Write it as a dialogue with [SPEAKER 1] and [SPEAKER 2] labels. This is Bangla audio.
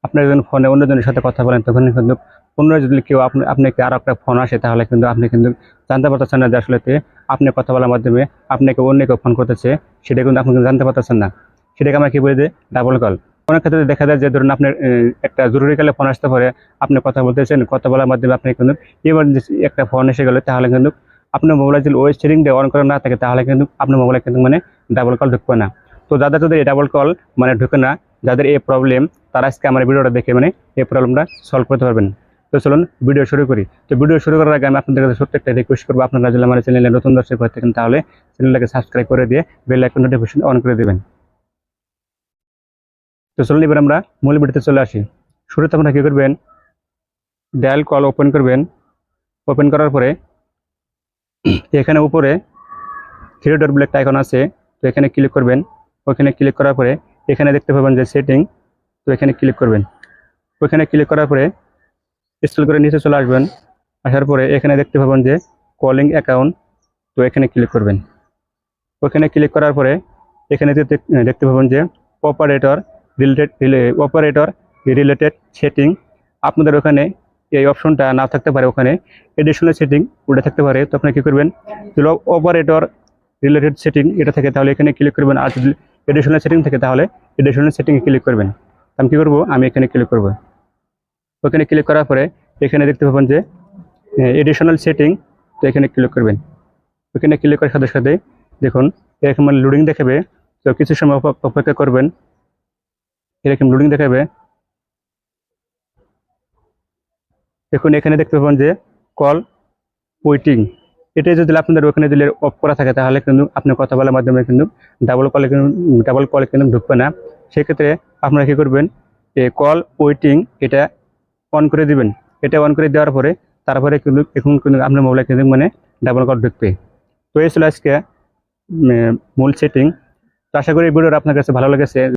[SPEAKER 1] আপনার যখন ফোনে অন্যজনের সাথে কথা বলেন তখন কিন্তু অন্য যদি কেউ আপনাকে আরো একটা ফোন আসে তাহলে কিন্তু আপনি কিন্তু জানতে পারতেছেন না যে আসলে আপনি কথা বলার মাধ্যমে আপনাকে অন্য কেউ ফোন করতেছে, সেটা কিন্তু আপনি কিন্তু জানতে পারতেছেন না। সেটাকে আমরা কি বলি যে ডাবল কল। অনেক ক্ষেত্রে দেখা যায় যে ধরুন আপনার একটা জরুরিকালে ফোন আসতে পারে, আপনি কথা বলতেছেন, কথা বলার মাধ্যমে আপনি কিন্তু ইমার্জেন্সি একটা ফোন এসে গেলে তাহলে কিন্তু আপনার মোবাইলে যদি ওই সেটিংটা অন করা না থাকে তাহলে কিন্তু আপনার মোবাইলে কিন্তু মানে ডাবল কল ঢুকবে না। তো যাদের এই ডাবল কল মানে ঢুকে না, যাদের এই প্রবলেম, তারা আজকে আমার ভিডিওটা দেখে মানে এই প্রবলেমটা সলভ করতে পারবেন। তো চলুন ভিডিও শুরু করি। তো ভিডিও শুরু করার আগে আমি আপনাদের কাছে ছোট্ট একটা রিকোয়েস্ট করবো, আপনারা যদি আমার চ্যানেলে নতুন দর্শক হয়ে থাকেন তাহলে চ্যানেলটাকে সাবস্ক্রাইব করে দিয়ে বেল আইকন নোটিফিকেশন অন করে দেবেন। তো চলুন এবার আমরা মূল ভিডিওতে চলে আসি। শুরুতে আপনারা কি করবেন, ডায়াল কল ওপেন করবেন। ওপেন করার পরে এখানে উপরে থ্রি ডট বলে একটা আইকন আছে, তো এখানে ক্লিক করবেন। ওখানে ক্লিক করার পরে এখানে দেখতে পাবেন যে সেটিং, তো এখানে ক্লিক করবেন। ওখানে ক্লিক করার পরে স্ক্রল করে নিচে চলে আসবেন। আসার পরে এখানে দেখতে পাবেন যে কলিং অ্যাকাউন্ট, তো এখানে ক্লিক করবেন। ওখানে ক্লিক করার পরে এখানে দেখতে পাবেন যে অপারেটর রিলেটেড সেটিং। আপনাদের ওখানে এই অপশনটা না থাকতে পারে, ওখানে এডিশনাল সেটিং ওটা থাকতে পারে। তো আপনি কী করবেন, যদি অপারেটর রিলেটেড সেটিং এটা থাকে তাহলে এখানে ক্লিক করবেন, আর যদি এডিশনাল সেটিং থাকে তাহলে এডিশনাল সেটিংয়ে ক্লিক করবেন। আমি কী করবো, আমি এখানে ক্লিক করবো। ওখানে ক্লিক করার পরে এখানে দেখতে পাবেন যে এডিশনাল সেটিং, তো এখানে ক্লিক করবেন। ওখানে ক্লিক করার সাথে সাথে দেখুন এরকম লোডিং দেখাবে। তো কিছু সময় অপেক্ষা করবেন, এরকম লোডিং দেখাবে। দেখুন এখানে দেখতে পাবেন যে কল ওয়েটিং, এটাই যদি আপনাদের ওখানে যদি অফ করা থাকে তাহলে কিন্তু আপনি কথা বলার মাধ্যমে কিন্তু ডাবল কলে কিন্তু ঢুকবে না। সেক্ষেত্রে আপনারা কী করবেন, এই কল ওয়েটিং এটা অন করে দিবেন। এটা অন করে দেওয়ার পরে তারপরে কিন্তু এখন কিন্তু আপনার মোবাইলে কিন্তু মানে ডাবল কল ঢুকবে। তো এই ছিল আজকে মূল সেটিং। তো আশা করি এই ভিডিওটা আপনার কাছে ভালো লেগেছে।